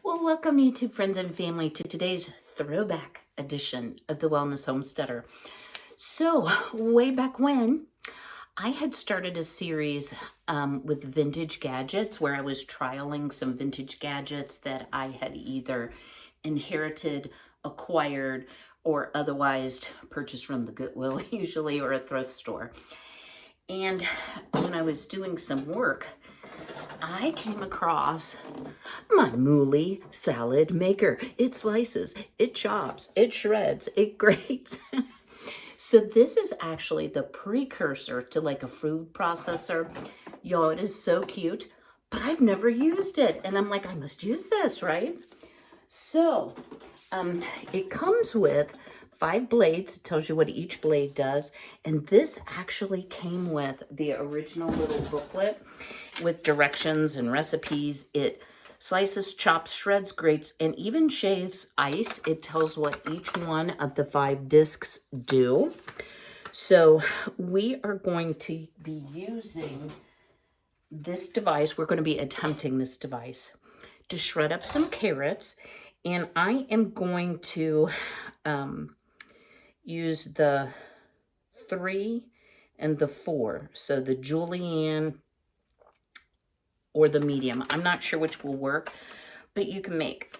Well, welcome YouTube friends and family to today's throwback edition of the Wellness Homesteader. So, way back when, I had started a series with vintage gadgets where I was trialing some vintage gadgets that I had either inherited, acquired, or otherwise purchased from the Goodwill usually, or a thrift store. And when I was doing some work, I came across my Mouli salad maker. It slices, it chops, it shreds, it grates. So this is actually the precursor to like a food processor. Y'all, it is so cute, but I've never used it. And I'm like, I must use this, right? So it comes with 5 blades. It tells you what each blade does. And this actually came with the original little booklet with directions and recipes. It slices, chops, shreds, grates, and even shaves ice. It tells what each one of the 5 discs do. So we are going to be using this device. We're going to be attempting this device to shred up some carrots. And I am going to use the 3 and the 4. So the julienne or the medium. I'm not sure which will work, but you can make,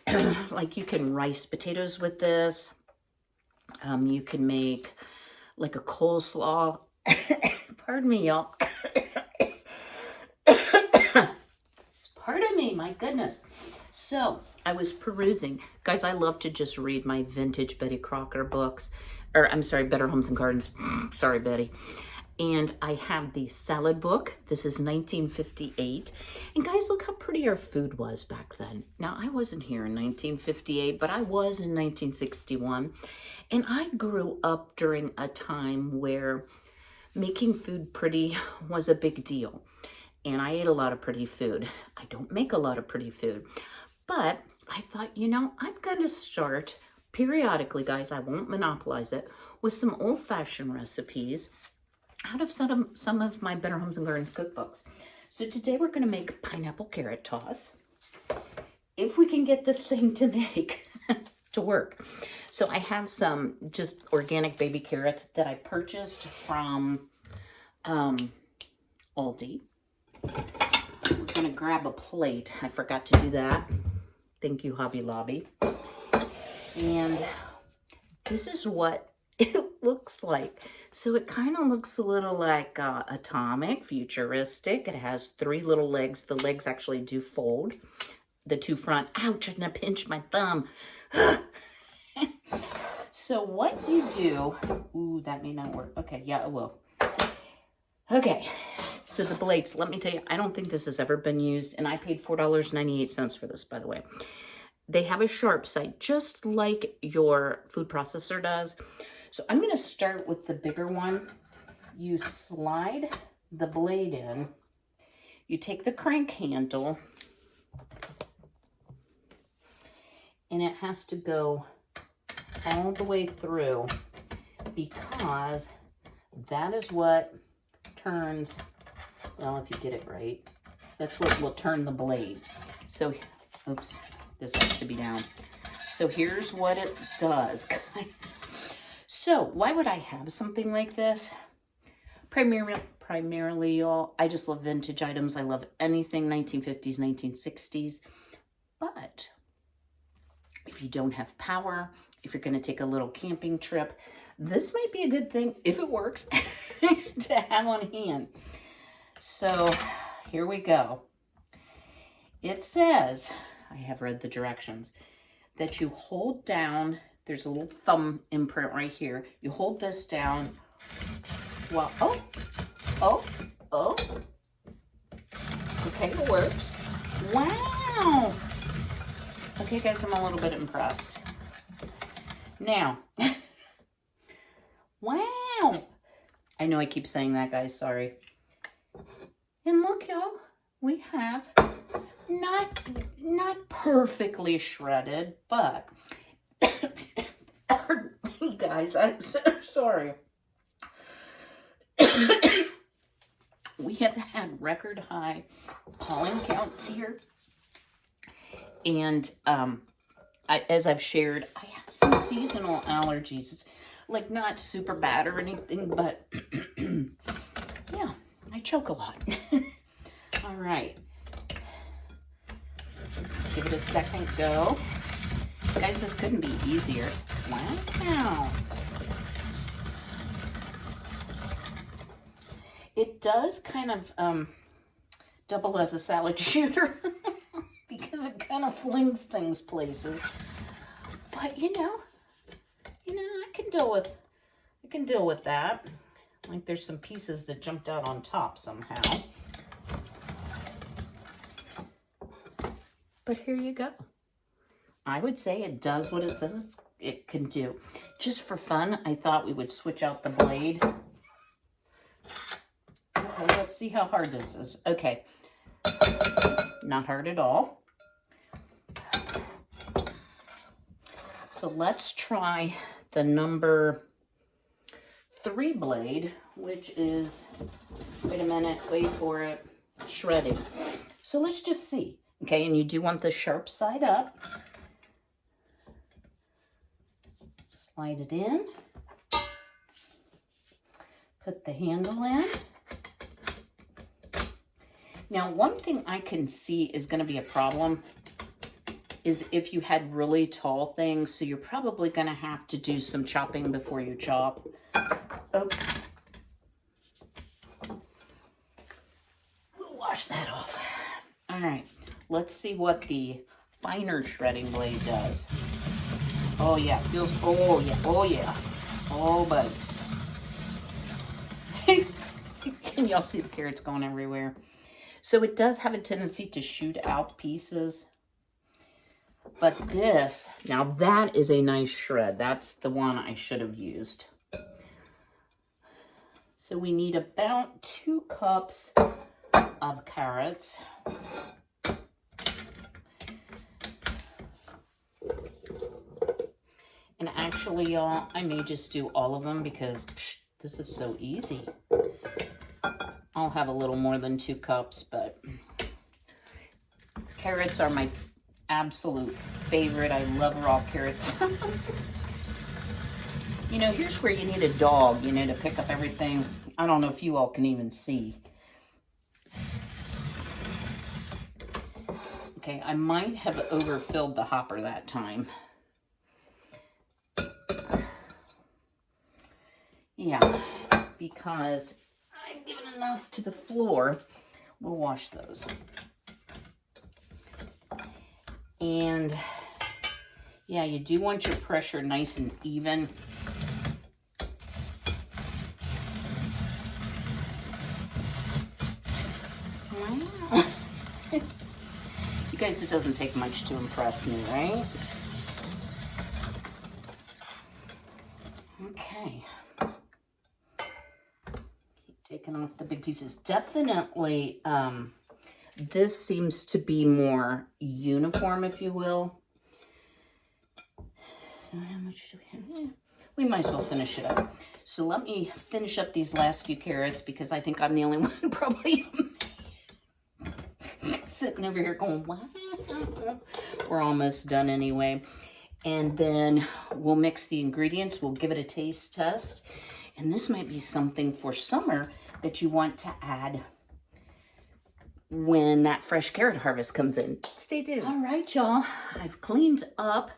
like you can rice potatoes with this. You can make like a coleslaw. Pardon me, y'all. Pardon me, my goodness. So I was perusing. Guys, I love to just read my vintage Betty Crocker books. Or I'm sorry, Better Homes and Gardens. Sorry, Betty. And I have the salad book. This is 1958. And guys, look how pretty our food was back then. Now, I wasn't here in 1958, but I was in 1961. And I grew up during a time where making food pretty was a big deal. And I ate a lot of pretty food. I don't make a lot of pretty food. But I thought, you know, I'm going to start periodically, guys, I won't monopolize it, with some old-fashioned recipes out of some of my Better Homes and Gardens cookbooks. So today we're going to make pineapple carrot toss. If we can get this thing to make, to work. So I have some just organic baby carrots that I purchased from Aldi. We're going to grab a plate. I forgot to do that. Thank you, Hobby Lobby. And this is what it looks like. So it kind of looks a little like atomic, futuristic. It has 3 little legs. The legs actually do fold. The 2 front. Ouch, I pinched my thumb. So what you do, ooh, that may not work. Okay, yeah, it will. Okay, so the blades, let me tell you, I don't think this has ever been used, and I paid $4.98 for this, by the way. They have a sharp side, just like your food processor does. So I'm going to start with the bigger one. You slide the blade in. You take the crank handle, and it has to go all the way through because that is what turns, well, if you get it right, that's what will turn the blade. So, oops, this has to be down. So here's what it does, guys. So why would I have something like this? Primarily, y'all, I just love vintage items. I love anything 1950s, 1960s. But if you don't have power, if you're going to take a little camping trip, this might be a good thing, if it works, to have on hand. So here we go. It says, I have read the directions, that you hold down, there's a little thumb imprint right here. You hold this down while, okay, it works. Wow. Okay, guys, I'm a little bit impressed. Now, wow. I know I keep saying that, guys, sorry. And look, y'all, we have not perfectly shredded, but pardon me, guys, I'm so sorry. We have had record high pollen counts here, And as I've shared, I have some seasonal allergies. It's like not super bad or anything, but yeah, I choke a lot. All right. Let's give it a second go. Guys, this couldn't be easier. Wow. It does kind of double as a salad shooter because it kind of flings things places. But you know, I can deal with that. Like there's some pieces that jumped out on top somehow. But here you go. I would say it does what it says it can do. Just for fun, I thought we would switch out the blade. Okay, let's see how hard this is. Okay, not hard at all. So let's try the number 3 blade, which is, wait a minute, wait for it, shredding. So let's just see. Okay, and you do want the sharp side up. Slide it in. Put the handle in. Now, one thing I can see is going to be a problem is if you had really tall things, so you're probably going to have to do some chopping before you chop. Okay. We'll wash that off. All right, let's see what the finer shredding blade does. Oh yeah, feels, oh yeah, oh yeah. Oh, buddy. Can y'all see the carrots going everywhere? So it does have a tendency to shoot out pieces. But this, now that is a nice shred. That's the one I should have used. So we need about 2 cups of carrots. And actually, y'all, I may just do all of them because this is so easy. I'll have a little more than 2 cups, but carrots are my absolute favorite. I love raw carrots. You know, here's where you need a dog, you know, to pick up everything. I don't know if you all can even see. Okay, I might have overfilled the hopper that time. Yeah, because I've given enough to the floor. We'll wash those. And yeah, you do want your pressure nice and even. Wow. You guys, it doesn't take much to impress me, right? Okay. Taking off the big pieces. Definitely, this seems to be more uniform, if you will. So how much do we have? Yeah, we might as well finish it up. So let me finish up these last few carrots because I think I'm the only one probably sitting over here going, what? We're almost done anyway. And then we'll mix the ingredients. We'll give it a taste test. And this might be something for summer that you want to add when that fresh carrot harvest comes in. Stay tuned. All right, y'all. I've cleaned up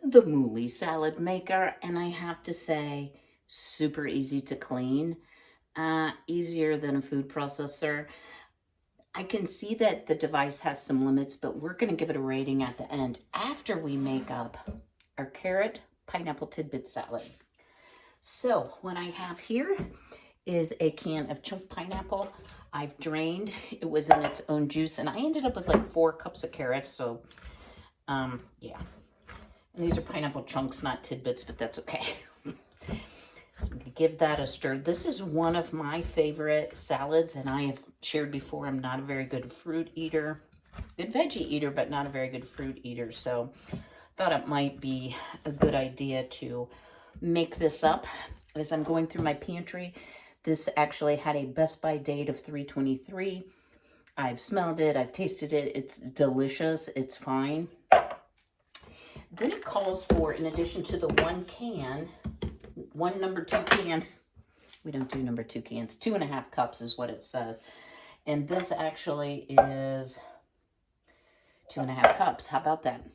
the Mouli salad maker, and I have to say, super easy to clean. Easier than a food processor. I can see that the device has some limits, but we're going to give it a rating at the end after we make up our carrot pineapple tidbit salad. So what I have here is a can of chunk pineapple. I've drained. It was in its own juice, and I ended up with like 4 cups of carrots. So, yeah. And these are pineapple chunks, not tidbits, but that's okay. So I'm going to give that a stir. This is one of my favorite salads, and I have shared before I'm not a very good fruit eater. Good veggie eater, but not a very good fruit eater. So thought it might be a good idea to make this up. As I'm going through my pantry, this actually had a Best By date of 3/23. I've smelled it. I've tasted it. It's delicious. It's fine. Then it calls for, in addition to the one number 2 can, we don't do number 2 cans, 2.5 cups is what it says. And this actually is 2.5 cups. How about that?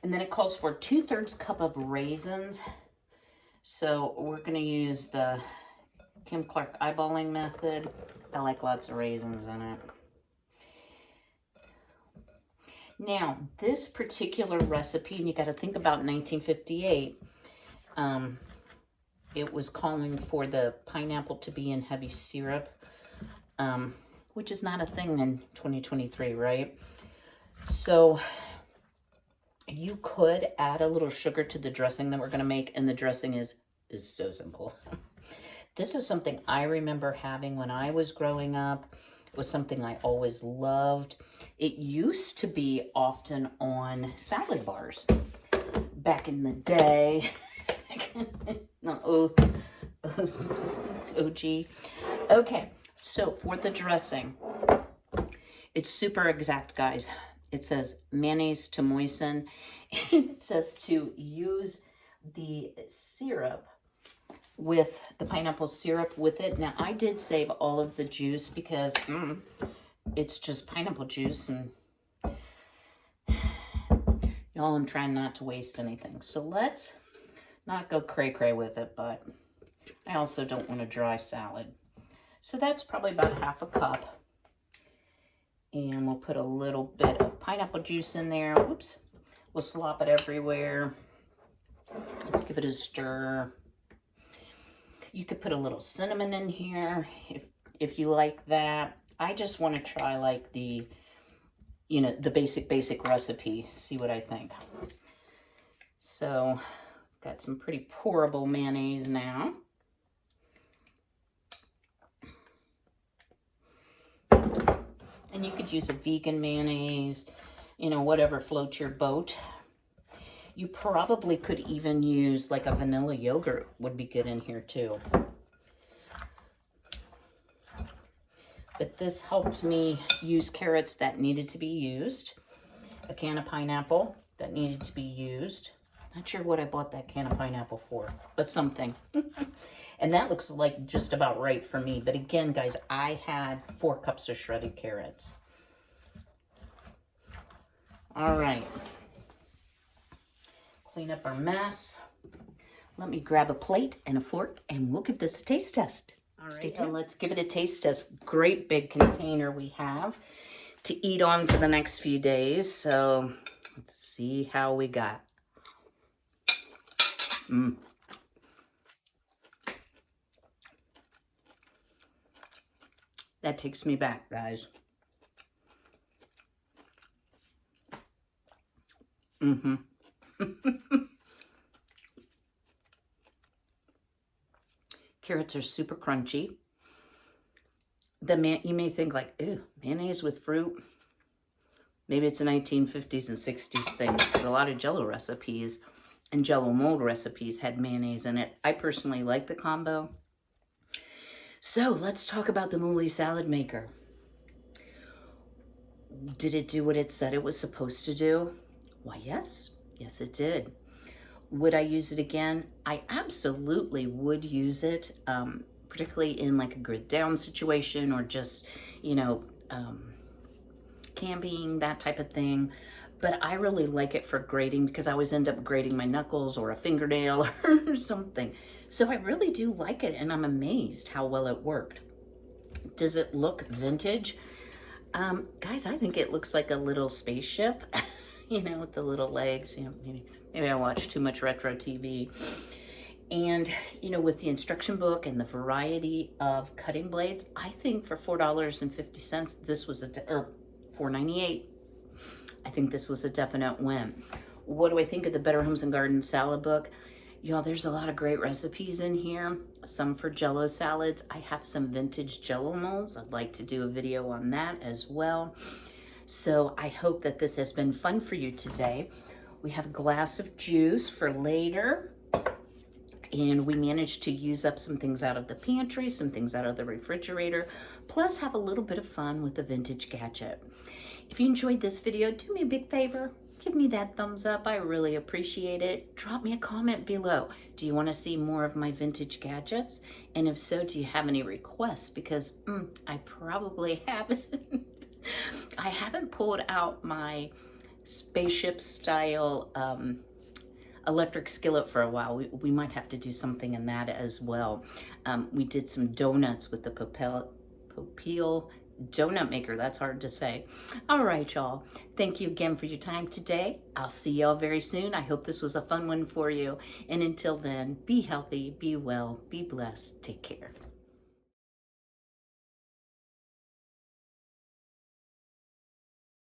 And then it calls for 2/3 cup of raisins. So we're going to use the Kym Clark eyeballing method. I like lots of raisins in it. Now, this particular recipe, and you got to think about 1958, it was calling for the pineapple to be in heavy syrup, which is not a thing in 2023, right? So you could add a little sugar to the dressing that we're going to make, and the dressing is so simple. This is something I remember having when I was growing up. It was something I always loved. It used to be often on salad bars back in the day. No, OG. Okay, so for the dressing, it's super exact, guys. It says mayonnaise to moisten. It says to use the syrup with the pineapple syrup with it. Now, I did save all of the juice because it's just pineapple juice, and y'all, I'm trying not to waste anything. So let's not go cray-cray with it, but I also don't want a dry salad. So that's probably about 1/2 cup. And we'll put a little bit of pineapple juice in there. Whoops. We'll slop it everywhere. Let's give it a stir. You could put a little cinnamon in here if you like that. I just want to try like the, the basic recipe. See what I think. So, got some pretty pourable mayonnaise now. And you could use a vegan mayonnaise, whatever floats your boat. You probably could even use like a vanilla yogurt would be good in here too. But this helped me use carrots that needed to be used. A can of pineapple that needed to be used. Not sure what I bought that can of pineapple for, but something. And that looks like just about right for me. But again, guys, I had 4 cups of shredded carrots. All right. Clean up our mess. Let me grab a plate and a fork, and we'll give this a taste test. All right, stay tuned. Let's give it a taste test. Great big container we have to eat on for the next few days. So let's see how we got. That takes me back, guys. Carrots are super crunchy. You may think like, ew, mayonnaise with fruit. Maybe it's a 1950s and 60s thing, because a lot of Jell-O recipes and Jell-O mold recipes had mayonnaise in it. I personally like the combo. So let's talk about the Mouli salad maker. Did it do what it said it was supposed to do? Why, yes. Yes, it did. Would I use it again? I absolutely would use it, particularly in like a grid down situation or just, camping, that type of thing. But I really like it for grating because I always end up grating my knuckles or a fingernail or something. So I really do like it, and I'm amazed how well it worked. Does it look vintage? Guys, I think it looks like a little spaceship, with the little legs. Maybe I watch too much retro TV. And, with the instruction book and the variety of cutting blades, I think for $4.50, this was or $4.98, I think this was a definite win. What do I think of the Better Homes and Gardens salad book? Y'all, there's a lot of great recipes in here. Some for Jell-O salads. I have some vintage Jell-O molds. I'd like to do a video on that as well. So I hope that this has been fun for you today. We have a glass of juice for later. And we managed to use up some things out of the pantry, some things out of the refrigerator, plus have a little bit of fun with the vintage gadget. If you enjoyed this video, do me a big favor. give me that thumbs up. I really appreciate it. Drop me a comment below. Do you want to see more of my vintage gadgets? And if so, do you have any requests? Because I probably haven't. I haven't pulled out my spaceship style electric skillet for a while. We might have to do something in that as well. We did some donuts with the Popeel donut maker. That's hard to say. All right, y'all. Thank you again for your time today. I'll see y'all very soon. I hope this was a fun one for you. And until then, be healthy, be well, be blessed. Take care.